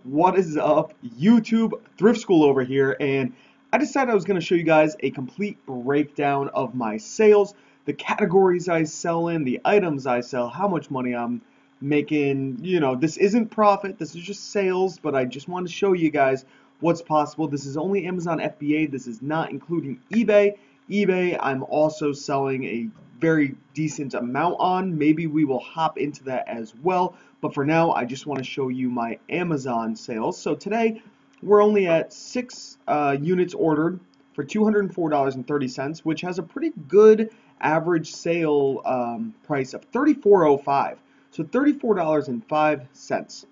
What is up, YouTube? Thrift School over here, and I decided I was going to show you guys a complete breakdown of my sales, the categories I sell in, the items I sell, how much money I'm making. This isn't profit, this is just sales, but I just want to show you guys what's possible. This is only Amazon FBA, this is not including eBay. eBay, I'm also selling a very decent amount on. Maybe we will hop into that as well. But for now, I just want to show you my Amazon sales. So today, we're only at 6 units ordered for $204.30, which has a pretty good average sale price of $34.05. So $34.05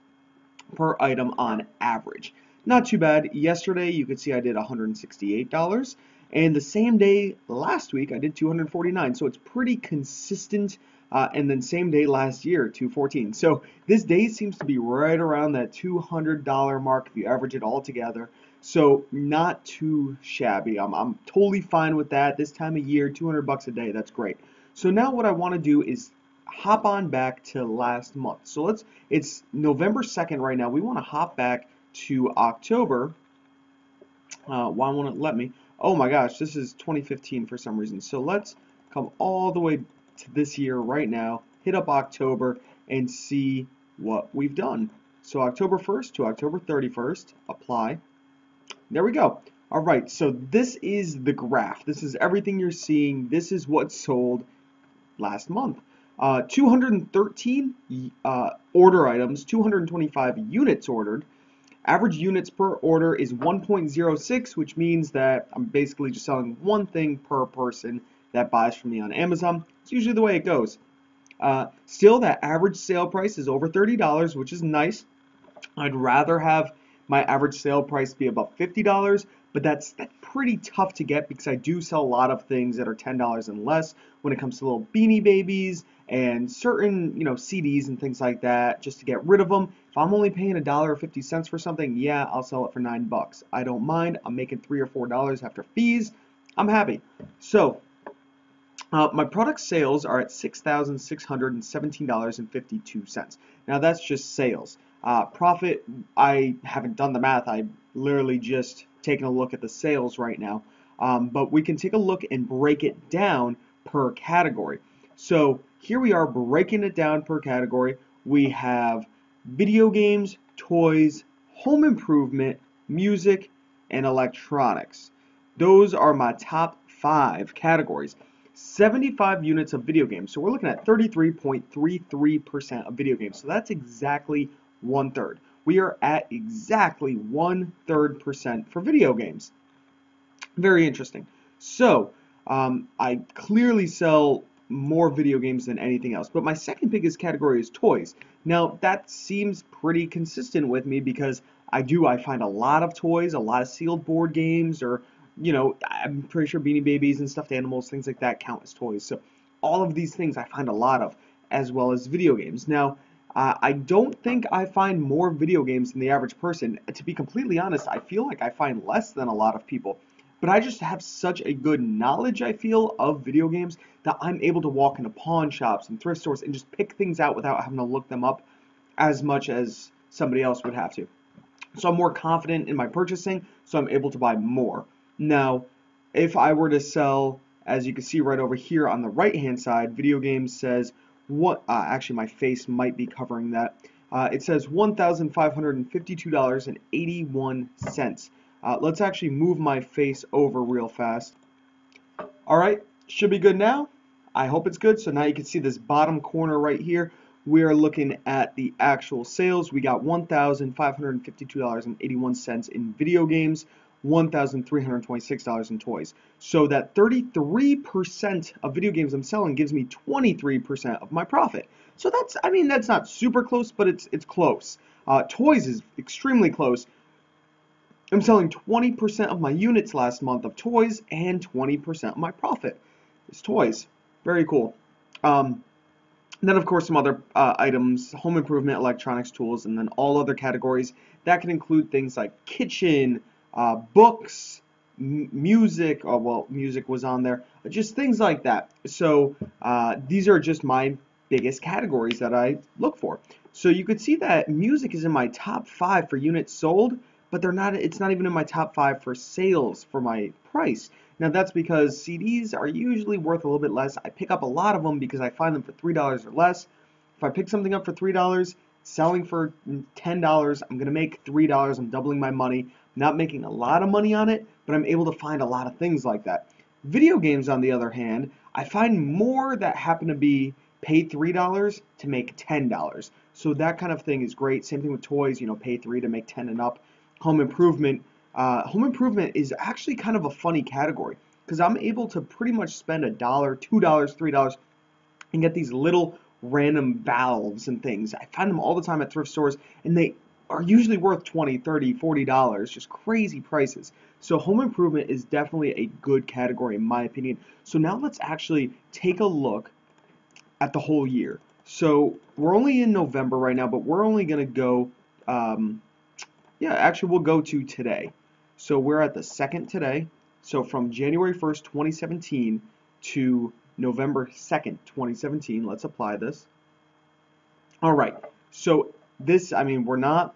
per item on average. Not too bad. Yesterday, you could see I did $168. And the same day last week, I did $249. So it's pretty consistent. And then same day last year, $214. So this day seems to be right around that $200 mark if you average it all together. So not too shabby. I'm totally fine with that. This time of year, 200 bucks a day, that's great. So now what I want to do is hop on back to last month. So it's November 2nd right now. We want to hop back to October. Why won't it let me? Oh my gosh, this is 2015 for some reason. So let's come all the way to this year right now, hit up October and see what we've done. So October 1st to October 31st, apply. There we go. All right, so this is the graph. This is everything you're seeing. This is what sold last month. 213 order items, 225 units ordered. Average units per order is 1.06, which means that I'm basically just selling one thing per person that buys from me on Amazon. It's usually the way it goes. Still, that average sale price is over $30, which is nice. I'd rather have my average sale price be about $50, but that's pretty tough to get because I do sell a lot of things that are $10 and less when it comes to little Beanie Babies and certain, CDs and things like that, just to get rid of them. If I'm only paying $1.50 for something, yeah, I'll sell it for $9. I don't mind. I'm making $3 or $4 after fees. I'm happy. So my product sales are at $6,617.52. Now that's just sales. Profit, I haven't done the math. I literally just taken a look at the sales right now. But we can take a look and break it down per category. So here we are breaking it down per category. We have video games, toys, home improvement, music, and electronics. Those are my top 5 categories. 75 units of video games. So we're looking at 33.33% of video games. So that's exactly 1/3. We are at exactly 1/3% for video games. Very interesting. So I clearly sell more video games than anything else. But my second biggest category is toys. Now that seems pretty consistent with me because I find a lot of toys, a lot of sealed board games, or I'm pretty sure Beanie Babies and stuffed animals, things like that count as toys. So all of these things I find a lot of, as well as video games. Now, I don't think I find more video games than the average person. To be completely honest, I feel like I find less than a lot of people. But I just have such a good knowledge, I feel, of video games that I'm able to walk into pawn shops and thrift stores and just pick things out without having to look them up as much as somebody else would have to. So I'm more confident in my purchasing, so I'm able to buy more. Now, if I were to sell, as you can see right over here on the right-hand side, video games says, actually my face might be covering that. It says $1,552.81. Let's actually move my face over real fast. Alright, should be good now. I hope it's good. So now you can see this bottom corner right here. We are looking at the actual sales. We got $1,552.81 in video games, $1,326 in toys. So that 33% of video games I'm selling gives me 23% of my profit. So that's not super close, but it's close. Toys is extremely close. I'm selling 20% of my units last month of toys and 20% of my profit is toys. Very cool. Then of course some other items, home improvement, electronics, tools, and then all other categories. That can include things like kitchen, books, music. Oh well, music was on there. Just things like that. So these are just my biggest categories that I look for. So you could see that music is in my top 5 for units sold, but they're not, it's not even in my top 5 for sales for my price. Now that's because CDs are usually worth a little bit less. I pick up a lot of them because I find them for $3 or less. If I pick something up for $3, selling for $10, I'm going to make $3. I'm doubling my money. Not making a lot of money on it, but I'm able to find a lot of things like that. Video games, on the other hand, I find more that happen to be pay $3 to make $10. So that kind of thing is great. Same thing with toys, you know, pay 3 to make 10 and up. Home improvement. Home improvement is actually kind of a funny category because I'm able to pretty much spend $1, $2, $3 and get these little random valves and things. I find them all the time at thrift stores, and they are usually worth $20, $30, $40, just crazy prices. So home improvement is definitely a good category in my opinion. So now let's actually take a look at the whole year. So we're only in November right now, but we're only going to go, yeah, actually we'll go to today. So we're at the 2nd today. So from January 1st, 2017 to November 2nd, 2017, let's apply this. All right, so this, I mean, we're not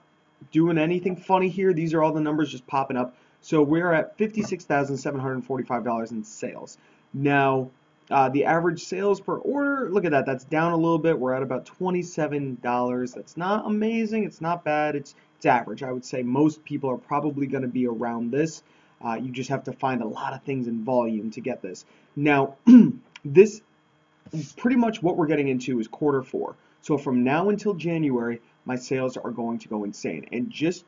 doing anything funny here. These are all the numbers just popping up. So we're at $56,745 in sales. Now, the average sales per order, look at that, that's down a little bit. We're at about $27. That's not amazing, it's not bad, it's average. I would say most people are probably going to be around this. You just have to find a lot of things in volume to get this. Now, this pretty much what we're getting into is Q4. So from now until January, my sales are going to go insane. And just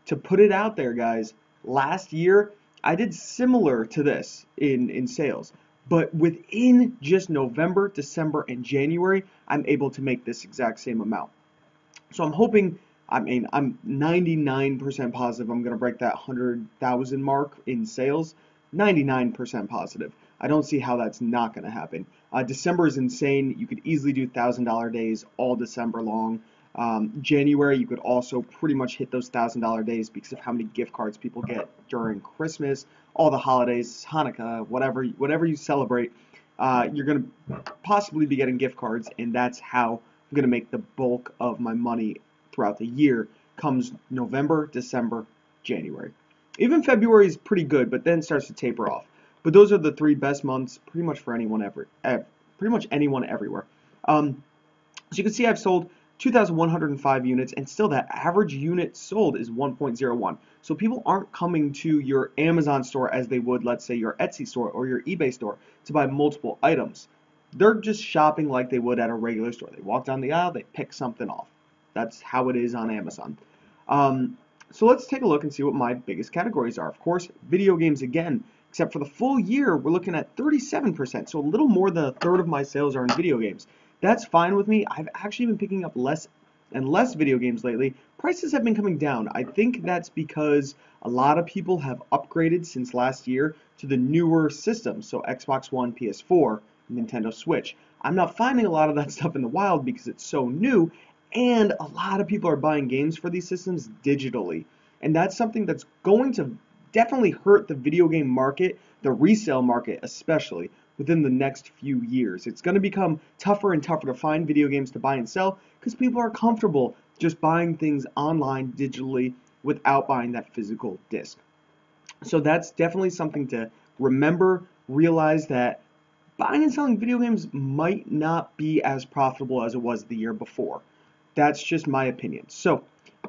to put it out there, guys, last year I did similar to this in sales. But within just November, December, and January, I'm able to make this exact same amount. So I'm hoping, I mean, I'm 99% positive I'm going to break that 100,000 mark in sales. 99% positive. I don't see how that's not going to happen. December is insane. You could easily do $1,000 days all December long. January, you could also pretty much hit those $1,000 days because of how many gift cards people get during Christmas, all the holidays, Hanukkah, whatever you celebrate. You're going to possibly be getting gift cards, and that's how I'm going to make the bulk of my money throughout the year. Comes November, December, January. Even February is pretty good, but then starts to taper off. But those are the 3 best months, pretty much for anyone pretty much anyone everywhere. So you can see I've sold 2,105 units, and still that average unit sold is 1.01. So people aren't coming to your Amazon store as they would, let's say, your Etsy store or your eBay store to buy multiple items. They're just shopping like they would at a regular store. They walk down the aisle, they pick something off. That's how it is on Amazon. So let's take a look and see what my biggest categories are. Of course, video games again, except for the full year, we're looking at 37%. So a little more than a third of my sales are in video games. That's fine with me. I've actually been picking up less and less video games lately. Prices have been coming down. I think that's because a lot of people have upgraded since last year to the newer systems. So Xbox One, PS4, Nintendo Switch. I'm not finding a lot of that stuff in the wild because it's so new. And a lot of people are buying games for these systems digitally. And that's something that's going to definitely hurt the video game market, the resale market especially, within the next few years. It's going to become tougher and tougher to find video games to buy and sell because people are comfortable just buying things online digitally without buying that physical disc. So that's definitely something to remember, realize that buying and selling video games might not be as profitable as it was the year before. That's just my opinion. So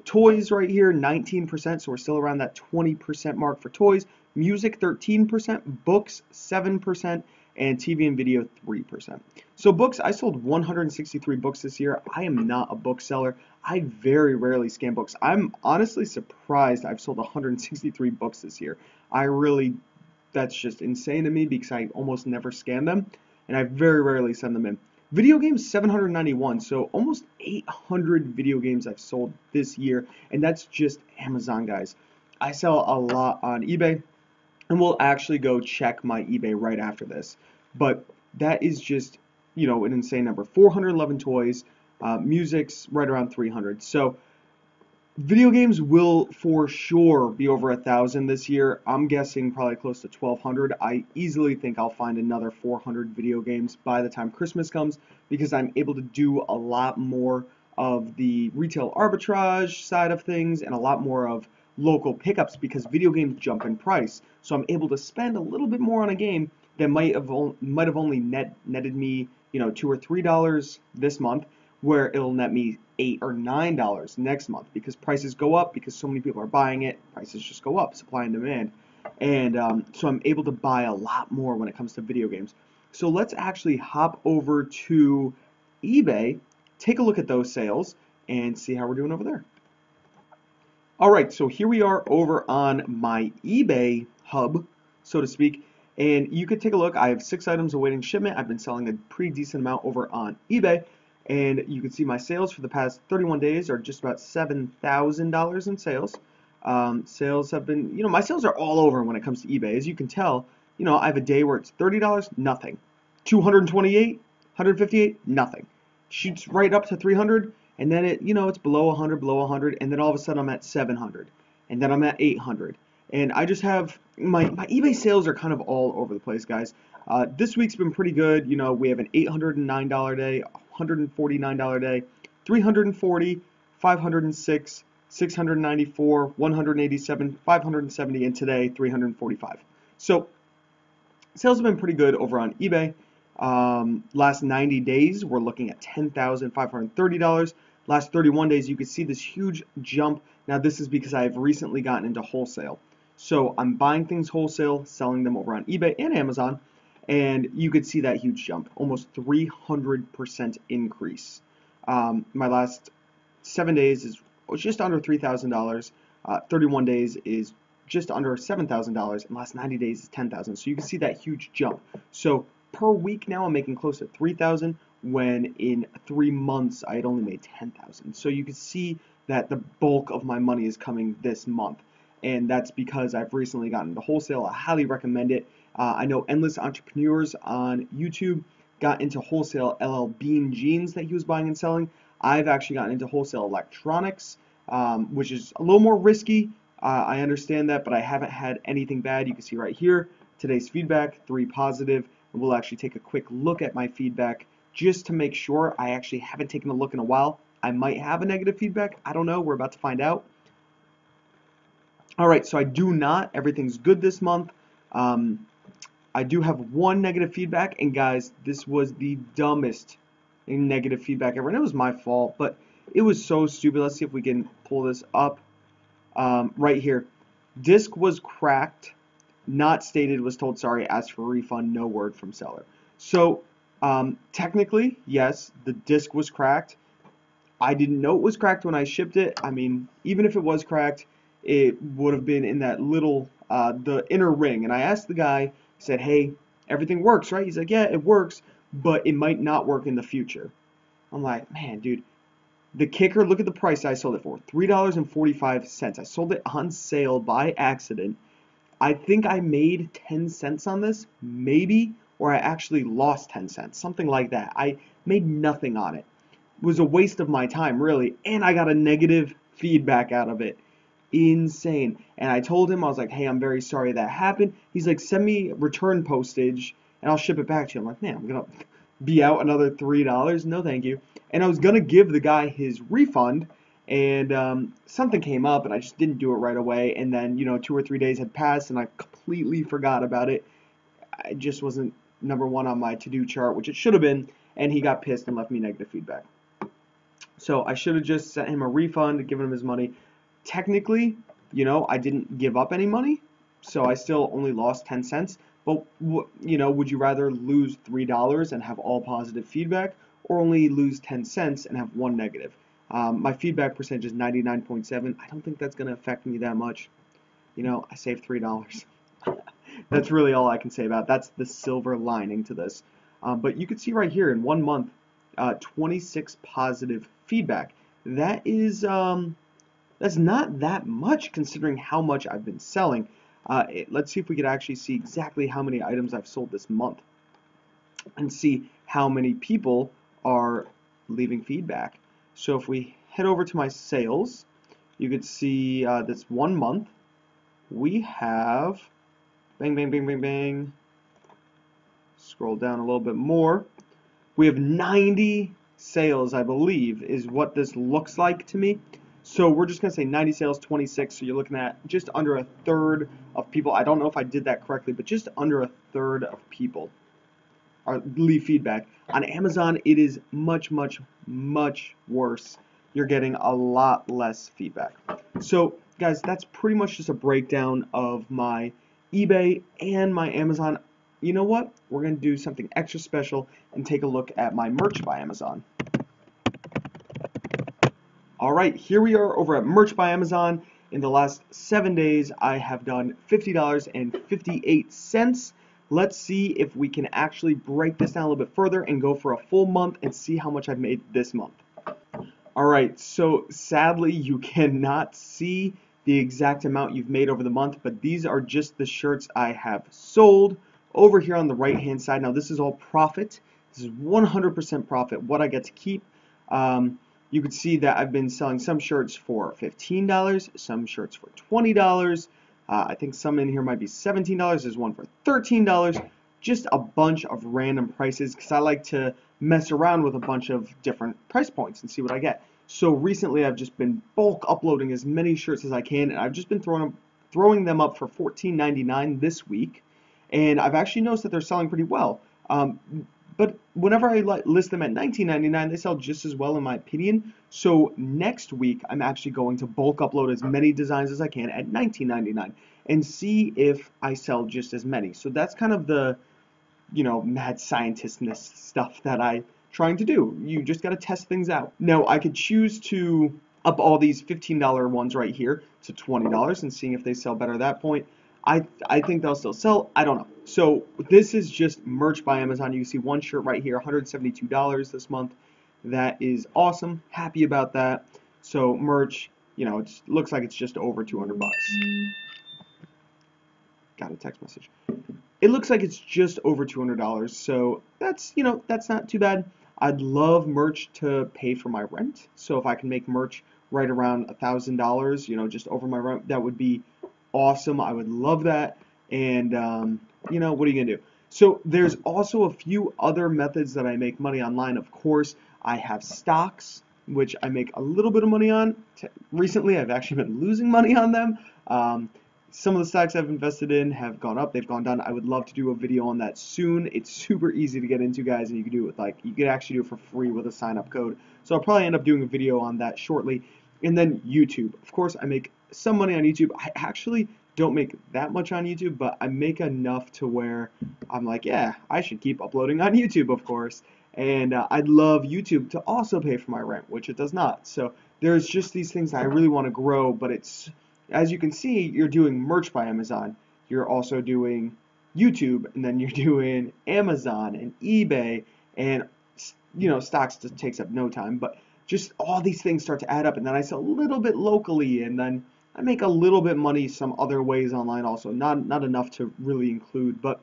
toys right here, 19%, so we're still around that 20% mark for toys. Music, 13%, books, 7%, and TV and video, 3%. So books, I sold 163 books this year. I am not a bookseller. I very rarely scan books. I'm honestly surprised I've sold 163 books this year. That's just insane to me because I almost never scan them, and I very rarely send them in. Video games, 791, so almost 800 video games I've sold this year, and that's just Amazon, guys. I sell a lot on eBay, and we'll actually go check my eBay right after this. But that is just, you know, an insane number. 411 toys, music's right around 300. So video games will for sure be over 1,000 this year. I'm guessing probably close to 1,200. I easily think I'll find another 400 video games by the time Christmas comes because I'm able to do a lot more of the retail arbitrage side of things and a lot more of local pickups because video games jump in price. So I'm able to spend a little bit more on a game that might have only netted me, $2 or $3 this month, where it'll net me $8 or $9 next month because prices go up because so many people are buying it. Prices just go up, supply and demand, and so I'm able to buy a lot more when it comes to video games. So let's actually hop over to eBay, take a look at those sales, and see how we're doing over there. Alright, so here we are over on my eBay hub, so to speak, and you could take a look. I have 6 items awaiting shipment. I've been selling a pretty decent amount over on eBay, and you can see my sales for the past 31 days are just about $7,000 in sales. Sales have been, my sales are all over when it comes to eBay. As you can tell, I have a day where it's $30, nothing. 228, 158, nothing. Shoots right up to 300. And then it's below 100, and then all of a sudden I'm at 700, and then I'm at 800, and I just have my eBay sales are kind of all over the place, guys. This week's been pretty good. We have an $809 day, $149 day, 340, 506, 694, 187, 570, and today 345. So sales have been pretty good over on eBay. Last 90 days, we're looking at $10,530. Last 31 days, you can see this huge jump. Now, this is because I've recently gotten into wholesale. So I'm buying things wholesale, selling them over on eBay and Amazon, and you could see that huge jump, almost 300% increase. My last 7 days is just under $3,000. 31 days is just under $7,000, and last 90 days is $10,000. So you can see that huge jump. So per week now, I'm making close to $3,000 when in 3 months I had only made $10,000. So you can see that the bulk of my money is coming this month, and that's because I've recently gotten into wholesale. I highly recommend it. I know Endless Entrepreneurs on YouTube got into wholesale LL Bean jeans that he was buying and selling. I've actually gotten into wholesale electronics, which is a little more risky. I understand that, but I haven't had anything bad. You can see right here, today's feedback, 3 positive. And we'll actually take a quick look at my feedback just to make sure. I actually haven't taken a look in a while. I might have a negative feedback. I don't know. We're about to find out. Alright, so I do not. Everything's good this month. I do have 1 negative feedback, and guys, this was the dumbest negative feedback ever, and it was my fault, but it was so stupid. Let's see if we can pull this up. Right here. Disc was cracked. Not stated, was told sorry, asked for refund, no word from seller. So technically, yes, the disc was cracked. I didn't know it was cracked when I shipped it. I mean, even if it was cracked, it would have been in that little, the inner ring. And I asked the guy, said, hey, everything works, right? He's like, yeah, it works, but it might not work in the future. I'm like, man, dude. The kicker, look at the price I sold it for, $3.45. I sold it on sale by accident. I think I made 10 cents on this, maybe, or I actually lost 10 cents, something like that. I made nothing on it. It was a waste of my time, really, and I got a negative feedback out of it. Insane. And I told him, I was like, hey, I'm very sorry that happened. He's like, send me return postage, and I'll ship it back to you. I'm like, man, I'm going to be out another $3. No, thank you. And I was going to give the guy his refund, and something came up, and I just didn't do it right away. And then, 2 or 3 days had passed, and I completely forgot about it. It just wasn't number 1 on my to-do chart, which it should have been, and he got pissed and left me negative feedback. So I should have just sent him a refund, given him his money. Technically, I didn't give up any money, so I still only lost 10 cents. But, would you rather lose $3 and have all positive feedback, or only lose 10 cents and have 1 negative? My feedback percentage is 99.7. I don't think that's going to affect me that much. I saved $3. That's really all I can say about it. That's the silver lining to this. But you can see right here in 1 month, 26 positive feedback. That is, that's not that much considering how much I've been selling. Let's see if we could actually see exactly how many items I've sold this month and see how many people are leaving feedback. So if we head over to my sales, you could see this 1 month we have bang, bang, bang, bang, bang. Scroll down a little bit more. We have 90 sales, I believe, is what this looks like to me. So we're just going to say 90 sales, 26. So you're looking at just under a third of people. I don't know if I did that correctly, but just under a third of people leave feedback. On Amazon, it is much, much, much worse. You're getting a lot less feedback. So, guys, that's pretty much just a breakdown of my eBay and my Amazon. You know what? We're going to do something extra special and take a look at my merch by Amazon. All right, here we are over at Merch by Amazon. In the last 7 days, I have done $50.58. Let's see if we can actually break this down a little bit further and go for a full month and see how much I've made this month. All right, so sadly, you cannot see the exact amount you've made over the month, but these are just the shirts I have sold over here on the right-hand side. Now, this is all profit. This is 100% profit, what I get to keep. You can see that I've been selling some shirts for $15, some shirts for $20. I think some in here might be $17. There's one for $13. Just a bunch of random prices because I like to mess around with a bunch of different price points and see what I get. So recently I've just been bulk uploading as many shirts as I can, and I've just been throwing them up for $14.99 this week, and I've actually noticed that they're selling pretty well. But whenever I list them at $19.99, they sell just as well in my opinion. So next week, I'm actually going to bulk upload as many designs as I can at $19.99 and see if I sell just as many. So that's kind of the, mad scientistness stuff that I'm trying to do. You just got to test things out. Now, I could choose to up all these $15 ones right here to $20 and seeing if they sell better at that point. I think they'll still sell. I don't know. So this is just merch by Amazon. You can see one shirt right here, $172 this month. That is awesome. Happy about that. So merch, it looks like it's just over 200 bucks. Got a text message. It looks like it's just over $200. So that's, that's not too bad. I'd love merch to pay for my rent. So if I can make merch right around $1,000, just over my rent, that would be awesome. I would love that. And what are you gonna do? So there's also a few other methods that I make money online. Of course, I have stocks, which I make a little bit of money on. Recently, I've actually been losing money on them. Some of the stocks I've invested in have gone up, they've gone down. I would love to do a video on that soon. It's super easy to get into, guys, and you can do it with you can actually do it for free with a sign-up code. So I'll probably end up doing a video on that shortly. And then YouTube. Of course, I make some money on YouTube. I actually don't make that much on YouTube, but I make enough to where I'm like, yeah, I should keep uploading on YouTube, of course. And I'd love YouTube to also pay for my rent, which it does not. So there's just these things that I really want to grow, but it's, as you can see, you're doing merch by Amazon. You're also doing YouTube, and then you're doing Amazon and eBay, and stocks just takes up no time, but just all these things start to add up, and then I sell a little bit locally, and then I make a little bit money some other ways online also. Not enough to really include, but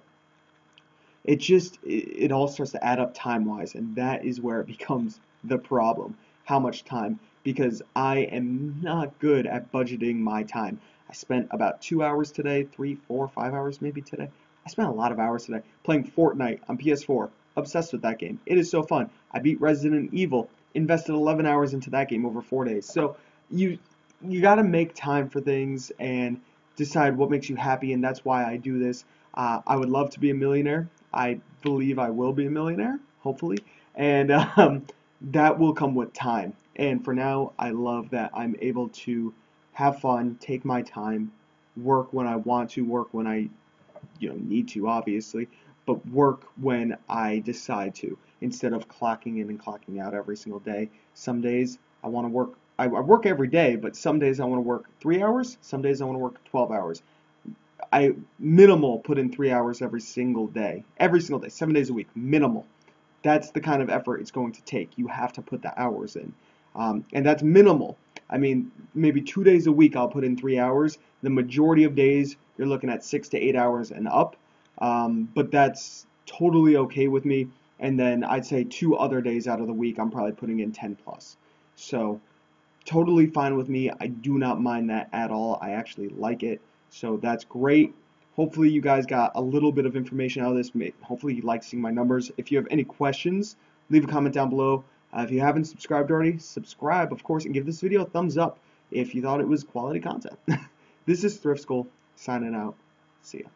it all starts to add up time-wise, and that is where it becomes the problem. How much time? Because I am not good at budgeting my time. I spent about 2 hours today, 3, 4, 5 hours maybe today. I spent a lot of hours today playing Fortnite on PS4. Obsessed with that game. It is so fun. I beat Resident Evil. Invested 11 hours into that game over 4 days. So you got to make time for things and decide what makes you happy, and that's why I do this. I would love to be a millionaire. I believe I will be a millionaire, hopefully, and that will come with time. And for now, I love that I'm able to have fun, take my time, work when I want to, work when I need to, obviously, but work when I decide to, instead of clocking in and clocking out every single day. Some days I want to work, I work every day, but some days I want to work 3 hours, some days I want to work 12 hours. I minimal put in 3 hours every single day, 7 days a week, minimal. That's the kind of effort it's going to take. You have to put the hours in, and that's minimal. I mean, maybe 2 days a week I'll put in 3 hours. The majority of days you're looking at 6 to 8 hours and up, but that's totally okay with me. And then I'd say 2 other days out of the week I'm probably putting in 10 plus. So totally fine with me. I do not mind that at all. I actually like it. So that's great. Hopefully you guys got a little bit of information out of this. Hopefully you like seeing my numbers. If you have any questions, leave a comment down below. If you haven't subscribed already, subscribe, of course, and give this video a thumbs up if you thought it was quality content. This is Thrift School, signing out. See ya.